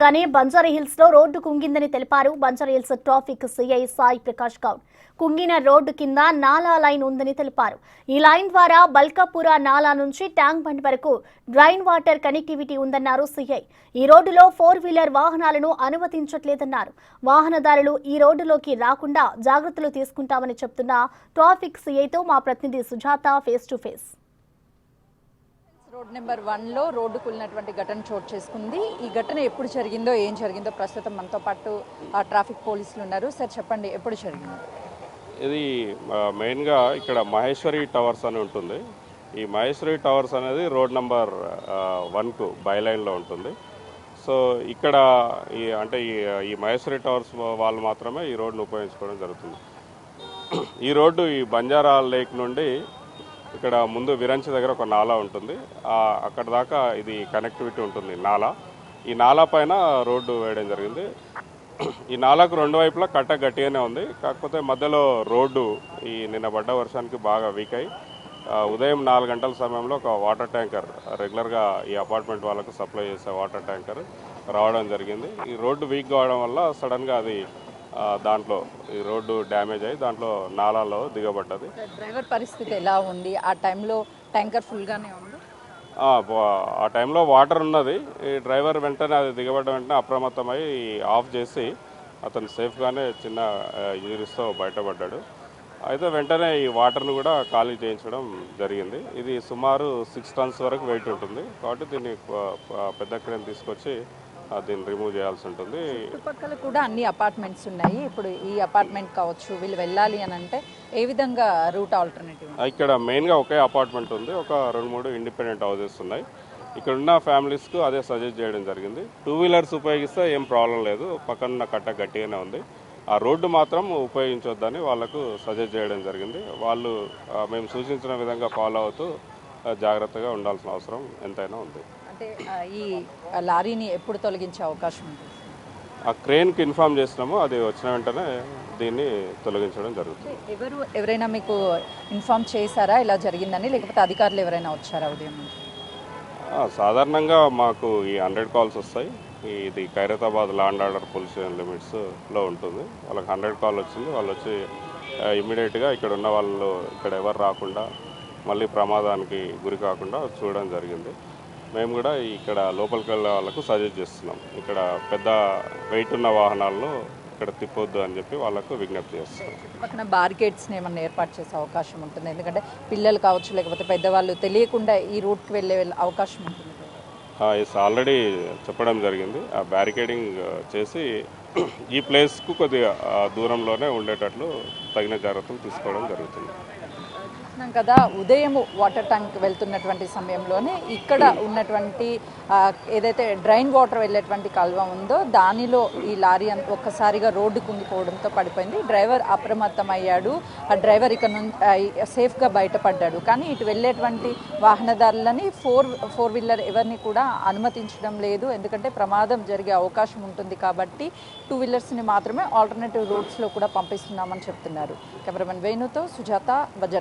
కానీ బంజారాహిల్స్ లో రోడ్డు కుంగిందని తెలిపారు బంజారాహిల్స్ ట్రాఫిక్ సిఐ సాయి ప్రకాష్ గౌడ్. కుంగిన రోడ్డు కింద నాలా లైన్ ఉందని తెలిపారు. ఈ లైన్ ద్వారా బల్కాపురా నాలా నుంచి ట్యాంక్ బండ్ వరకు డ్రైన్ వాటర్ కనెక్టివిటీ ఉందన్నారు సిఐ. ఈ రోడ్డులో 4-వీలర్ వాహనాలను అనుమతించట్లేదన్నారు. వాహనదారులు ఈ రోడ్డులోకి రాకుండా జాగ్రత్తలు తీసుకుంటామని చెప్తున్న ట్రాఫిక్ సిఐతో మా ప్రతినిధి Sujatha face to face. Road number 1లో రోడ్డు కూలినటువంటి ఘటన చోటు చేసుకుంది. ఈ ఘటన ఎప్పుడు జరిగిందో ఏం జరిగిందో ప్రస్తుతం మనతో పాటు ట్రాఫిక్ పోలీసులు ఉన్నారు. సార్ చెప్పండి, ఎప్పుడు జరిగింది? ఇది మెయిన్గా ఇక్కడ మహేశ్వరి టవర్స్ అని ఉంటుంది. ఈ మహేశ్వరి టవర్స్ అనేది రోడ్ నెంబర్ 1కు బైలైన్లో ఉంటుంది. సో ఇక్కడ ఈ మహేశ్వరి టవర్స్ వాళ్ళు మాత్రమే ఈ రోడ్ను ఉపయోగించుకోవడం జరుగుతుంది. ఈ రోడ్డు ఈ బంజారా లేక్ నుండి ఇక్కడ ముందు విరంచి దగ్గర ఒక నాలా ఉంటుంది. అక్కడ దాకా ఇది కనెక్టివిటీ ఉంటుంది నాలా. ఈ నాలా పైన రోడ్డు వేయడం జరిగింది. ఈ నాలాకు రెండు వైపులా కట్ట గట్టిగానే ఉంది. కాకపోతే మధ్యలో రోడ్డు ఈ నిన్న పడ్డ వర్షానికి బాగా వీక్ అయి ఉదయం 4 గంటల సమయంలో ఒక వాటర్ ట్యాంకర్, రెగ్యులర్గా ఈ అపార్ట్మెంట్ వాళ్ళకు సప్లై చేసే వాటర్ ట్యాంకర్ రావడం జరిగింది. ఈ రోడ్డు వీక్ కావడం వల్ల సడన్గా అది దాంట్లో ఈ రోడ్డు డ్యామేజ్ అయ్యి దాంట్లో నాలాలో దిగబడ్డది. డ్రైవర్ పరిస్థితి ఎలా ఉంది? ఆ టైంలో ట్యాంకర్ ఫుల్గానే ఉంది. ఆ టైంలో వాటర్ ఉన్నది. ఈ డ్రైవర్ వెంటనే అది దిగబడ్డ వెంటనే అప్రమత్తమై ఆఫ్ చేసి అతను సేఫ్గానే చిన్న ఇంజరీస్తో బయటపడ్డాడు. అయితే వెంటనే ఈ వాటర్ను కూడా ఖాళీ చేయించడం జరిగింది. ఇది సుమారు 6 టన్స్ వరకు వెయిట్ ఉంటుంది. కాబట్టి దీన్ని పెద్ద క్రేన్ తీసుకొచ్చి దీన్ని రిమూవ్ చేయాల్సి ఉంటుంది. చుట్టుపక్కల కూడా అన్ని అపార్ట్మెంట్స్ ఉన్నాయి. ఇప్పుడు ఈ అపార్ట్మెంట్ కావచ్చు, వీళ్ళు వెళ్ళాలి అని అంటే ఏ విధంగా రూట్ ఆల్టర్నేటివ్? ఇక్కడ మెయిన్గా ఒకే అపార్ట్మెంట్ ఉంది. ఒక 2-3 ఇండిపెండెంట్ హౌసెస్ ఉన్నాయి. ఇక్కడ ఉన్న ఫ్యామిలీస్కు అదే సజెస్ట్ చేయడం జరిగింది. 2 వీలర్స్ ఉపయోగిస్తే ఏం ప్రాబ్లం లేదు, పక్కన కట్ట గట్టిగానే ఉంది. ఆ రోడ్డు మాత్రం ఉపయోగించొద్దని వాళ్ళకు సజెస్ట్ చేయడం జరిగింది. వాళ్ళు మేము సూచించిన విధంగా ఫాలో అవుతూ జాగ్రత్తగా ఉండాల్సిన అవసరం ఎంతైనా ఉంది. అంటే ఈ లారీని ఎప్పుడు తొలగించే అవకాశం ఉంది? ఆ క్రేన్కి ఇన్ఫార్మ్ చేసినాము, అది వచ్చిన వెంటనే దీన్ని తొలగించడం జరుగుతుంది. ఎవరైనా మీకు ఇన్ఫార్మ్ చేశారా ఇలా జరిగిందని, లేకపోతే అధికారులు ఎవరైనా వచ్చారా ఉదయం? సాధారణంగా మాకు ఈ 100 కాల్స్ వస్తాయి. ఇది Khairatabad law and order police లిమిట్స్లో ఉంటుంది. వాళ్ళకి 100 కాల్ వచ్చింది. వాళ్ళు వచ్చి ఇమ్మీడియట్గా ఇక్కడ ఉన్న వాళ్ళు ఇక్కడ ఎవరు రాకుండా మళ్ళీ ప్రమాదానికి గురి కాకుండా చూడడం జరిగింది. మేము కూడా ఇక్కడ లోపలికి వెళ్ళే వాళ్ళకు సజెస్ట్ చేస్తున్నాం. ఇక్కడ పెద్ద వెయిట్ ఉన్న వాహనాలను ఇక్కడ తిప్పొద్దు అని చెప్పి వాళ్ళకు విజ్ఞప్తి చేస్తున్నాం. పక్కన బార్గేట్స్ని ఏమన్నా ఏర్పాటు చేసే అవకాశం ఉంటుంది? ఎందుకంటే పిల్లలు కావచ్చు, లేకపోతే పెద్దవాళ్ళు తెలియకుండా ఈ రూట్కి వెళ్ళే అవకాశం ఉంటుంది. ఆల్రెడీ చెప్పడం జరిగింది. ఆ బ్యారికేడింగ్ చేసి ఈ ప్లేస్కు కొద్దిగా దూరంలోనే ఉండేటట్లు తగిన జాగ్రత్తలు తీసుకోవడం జరుగుతుంది. కదా, ఉదయం వాటర్ ట్యాంక్ వెళ్తున్నటువంటి సమయంలోనే ఇక్కడ ఉన్నటువంటి ఏదైతే డ్రైన్ వాటర్ వెళ్ళేటువంటి కాలువ ఉందో దానిలో ఈ లారీ ఒక్కసారిగా రోడ్డు కుంగిపోవడంతో పడిపోయింది. డ్రైవర్ అప్రమత్తమయ్యాడు. ఆ డ్రైవర్ ఇక్కడ నుంచి సేఫ్గా బయటపడ్డాడు. కానీ ఇటు వెళ్ళేటువంటి వాహనదారులని 4 వీలర్ ఎవరిని కూడా అనుమతించడం లేదు. ఎందుకంటే ప్రమాదం జరిగే అవకాశం ఉంటుంది కాబట్టి 2 వీలర్స్ని మాత్రమే ఆల్టర్నేటివ్ రూట్స్లో కూడా పంపిస్తున్నామని చెప్తున్నారు. కెమెరామెన్ వేణుతో సుజాత, బజార్.